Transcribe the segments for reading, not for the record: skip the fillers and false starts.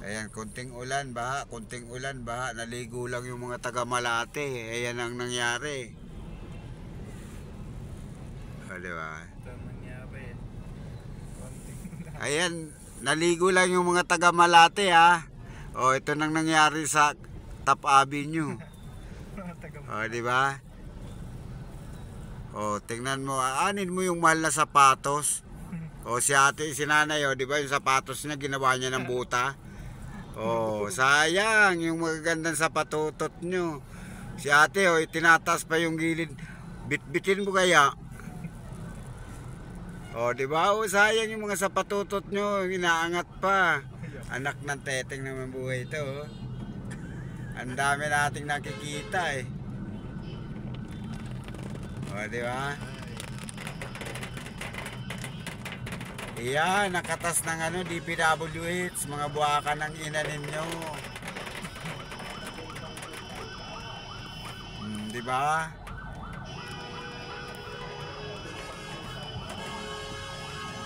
Ayan, konting ulan, baha, naligo lang yung mga taga Malate. Ayan ang nangyari. O, diba? Ito ang nangyari. Konting lang. Ayan, naligo lang yung mga taga Malate, ha. O, ito nang nangyari sa Top Avenue. Mga taga O, diba? O, tingnan mo, anin mo yung mahal na sapatos. O, si ate, si nanay, o, diba yung sapatos niya, ginawa niya ng buta. Oh, sayang yung magagandang sapatutot nyo. Si ate, oh, tinatas pa yung gilid. Bitbitin mo kaya? Oh, di ba? Oh, sayang yung mga sapatutot nyo. Inaangat pa. Anak ng teteng naman buhay ito. Oh. Ang dami nating nakikita eh. Oh, di ba? Iyan, nakatas ng DPWH, mga buwakan ng ina ninyo. Di ba?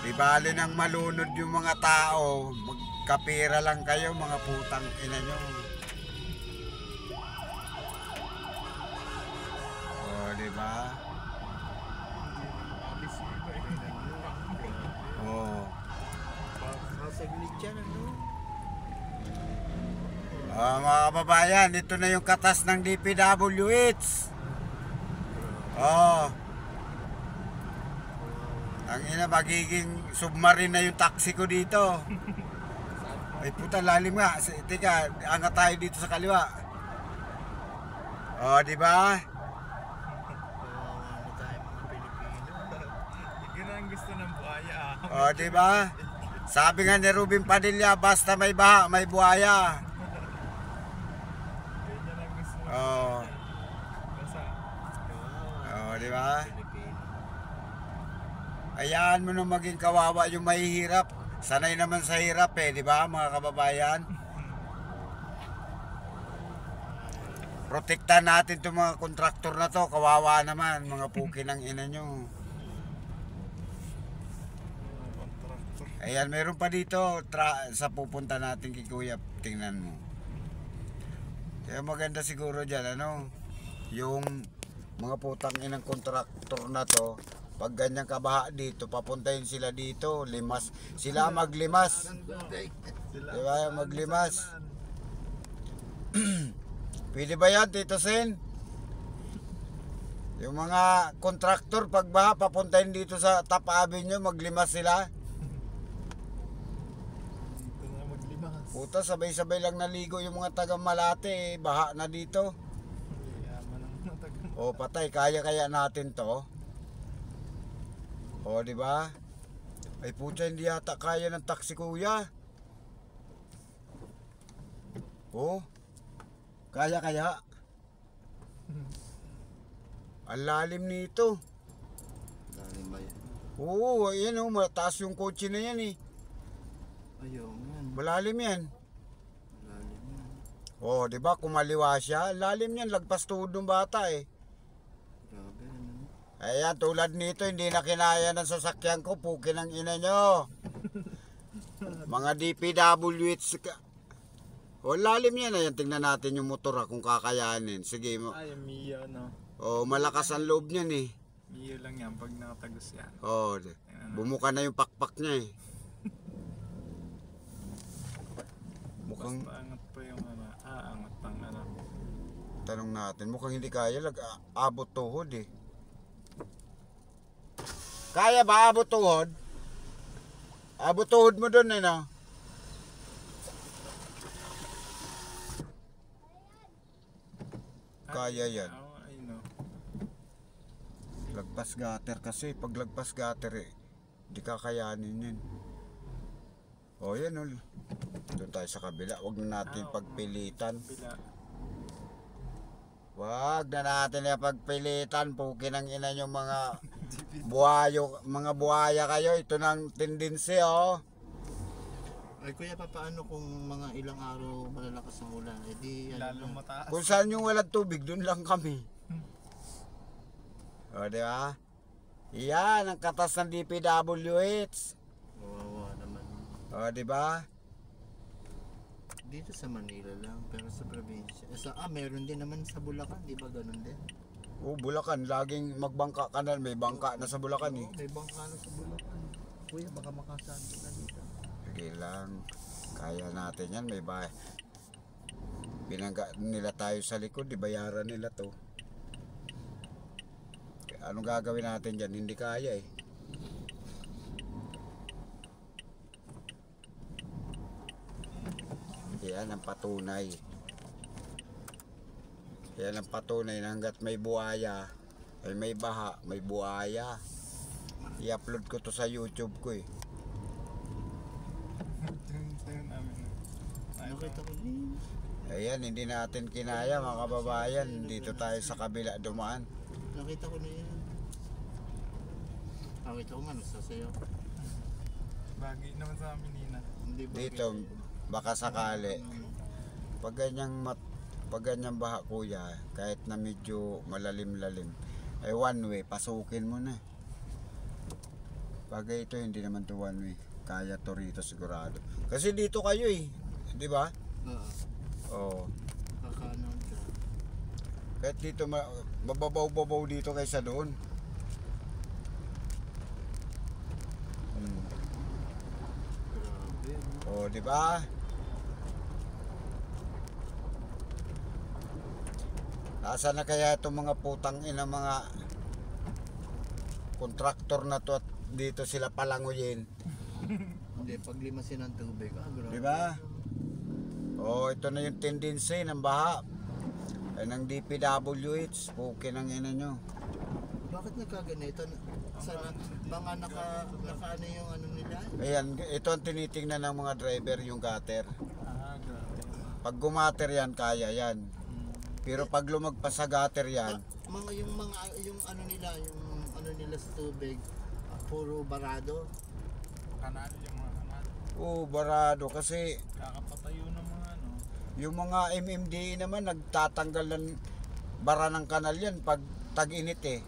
Di bali nang malunod yung mga tao, magkapira lang kayo, mga putang ina nyo. Oh, di ba? Oh. Masaglit yan, ano? Mga kababayan, ito na yung katas ng DPWH. Oh. Ang ina, magiging submarine na yung taxi ko dito. Ay puta, lalim nga. Teka, angat tayo dito sa kaliwa. Oh, di ba? Ano tayo mga Pilipino? Yan ang gusto ng buhaya. Oh, di ba? Sabi nga ni Ruben Padilla, basta may baha, may buhaya. Yan ang gusto ng Oh. basa. Oh, di ba? Hayaan mo nung maging kawawa yung mahihirap. Sanay naman sa hirap eh, di ba mga kababayan? Protektahan natin itong mga kontraktor na to. Kawawa naman, mga puki ng ina nyo. Kontraktor. Ayan, meron pa dito sa pupunta natin kay Kuya. Tingnan mo. Kaya maganda siguro dyan, yung mga putang inang kontraktor na to. Pag ganyan kabaha dito, papuntahin sila dito, limas. Sila maglimas. Diba, maglimas. Pwede ba yan, Tito Sen? Yung mga kontraktor, pag baha, papuntahin dito sa Top Avenue, maglimas sila. Dito na maglimas. Puta, sabay-sabay lang naligo yung mga taga Malate, baha na dito. Yaman ang mga taga. O patay, kaya natin to. O, di ba? Ay puta, hindi yata kaya ng taxi kuya. O, kaya. Ang lalim nito. Lalim ba yan? Oo, ayan o, mataas yung kotse na yan eh. Ayaw yan. Malalim yan. Lalim yan. O, di ba, kumaliwa siya, lalim yan, lagpas tuhod ng bata eh. Grabe ano. Ayan, tulad nito, hindi na kinaya ng sasakyan ko, puki ng ina nyo. Mga DPWH. O, lalim yan. Ayan, tingnan natin yung motor kung kakayanin. Sige mo. Ay, Mio no. O, malakas ang loob niyan eh. Mio lang yan pag nakatagos yan. O, bumuka na yung pakpak niya eh. Mukhang, Basta angat pa yung angat pang tanong natin, mukhang hindi kaya, abot tuhod eh. Kaya ba abot tuhod? Abot tuhod mo dun eh, no? Kaya yan. I know. Lagpas gutter kasi, pag lagpas gutter eh, di kakayanin yun. O yan o. Doon tayo sa kabila, huwag na natin pagpilitan. Bila. Wag na natin yung pagpilitan, pukin ang ina yung mga buhayo, mga buhaya kayo. Ito ng tendency oh. Ay kuya, paano kung mga ilang araw malalakas ang ulan? Eh di Lalong mataas. Kung saan yung walang tubig, doon lang kami. O di ba? Yan ang katas ng DPWH. Wawa naman. O di ba? Dito sa Manila lang, pero sa probinsya. Meron din naman sa Bulacan, di ba ganun din? Bulacan, laging magbangka ka na, may bangka na sa Bulacan eh. May bangka na sa Bulacan. Kuya, baka makasado ka dito. Sige lang, kaya natin yan, may bahay. Binangga nila tayo sa likod, di bayaran nila to. Anong gagawin natin dyan? Hindi kaya eh. Yan ang patunay. Yan ang patunay na hanggat may buhaya, ay may baha, may buhaya. I-upload ko to sa YouTube ko eh. Sa'yo namin. Nakita ko din. Ayan, hindi natin kinaya mga kababayan. Dito tayo sa kabila dumaan. Nakita ko na yan. Nakita ko nga, nasasayaw. Bagay naman sa amin, Nina. Hindi ba? Dito, baka sakali. Pag ganyang baha kuya, kahit na medyo malalim-lalim, ay one way, pasukin mo na. Bagay ito, hindi naman to one way. Kaya to rito sigurado. Kasi dito kayo eh. Di ba? Oo. Oo. Kakanan ka. Kahit dito, mababaw-babaw dito kaysa doon. Grabe, no? Oh, di ba? Nasaan na kaya itong mga putang ina mga kontraktor na to at dito sila palanguyin? Hindi, paglimasin ng tubig. Grabe. Di ba? Oh, ito na yung tendency ng baha. Ay ng DPWH, puki ng ina nyo. Bakit nagkaganito? Sana, mga naka ano yung ano nila? Ayan, ito ang tinitingnan ng mga driver, yung gutter. Grabe. Pag gumater yan, kaya yan. Pero pag lumagpas sa gutter yan, Yung ano nila sa tubig, puro barado. Kanal, yung mga kanal. barado kasi Kakapatayo ng mga ano. yung mga MMDA naman nagtatanggal ng bara ng kanal yan pag tag-init eh.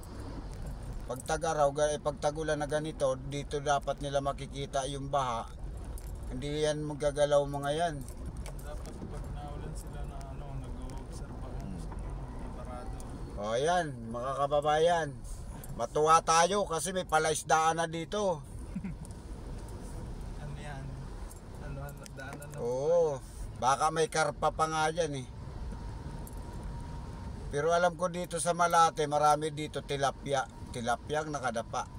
Pag tag-araw, pag tagulan na ganito, dito dapat nila makikita yung baha. Hindi yan magagalaw mga yan. Dapat pag naulan sila na ano, nag-o-observe ako ng barado. O yan, mga kababayan. Matuwa tayo kasi may palaisdaan na dito. Ano yan? Ano, daanan na. Oo, baka may karpa pa nga dyan eh. Pero alam ko dito sa Malate, marami dito tilapia. Tilapyang nakadapa.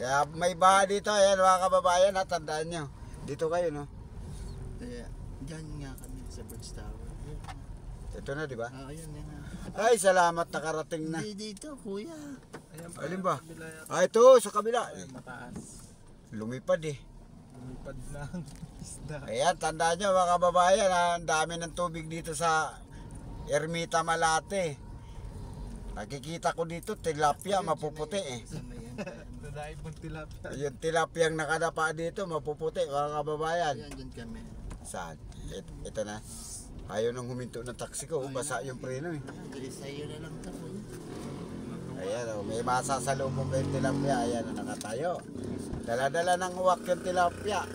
Kaya may baha dito, ayan mga kababayan, tandaan nyo. Dito kayo, no? Kaya, dyan nga kami sa Birds Tower. Ayan. Ito na, di ba? Ayan yan. Ay, salamat nakarating na. Hindi dito, kuya. Ayan pa. Alin ba? Kabila yata. Ah, ito, sa kabila. Ay, mataas. Lumipad eh. Lumipad ng isda. Ayan, tandaan nyo mga kababayan, ang dami ng tubig dito sa Ermita Malate. Nakikita ko dito, tilapia, mapuputi eh. Sa may yan. Dadaig mong tilapia. Yung tilapiyang nakadapa dito, mapuputi mga kababayan. Ayan, dyan kami. Saan? Ito na. Ayaw nang huminto ng taxi ko, basa yung preno eh. Dali sa'yo na lang ito, kuya. Ayan o, may masasalubong kayong tilapia. Ayan na nakatayo. Dala-dala ng uwak yung tilapia.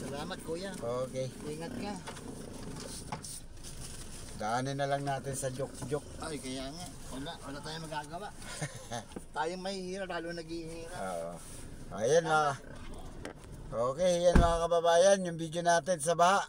Salamat, kuya. Okay. Ingat ka. Daanin na lang natin sa joke-joke. Ay, kaya nga. Wala tayong magagawa. Tayong mahihira, lalo naghihira. Oo. Ayan mga. Okay, yan mga kababayan, yung video natin sa baha.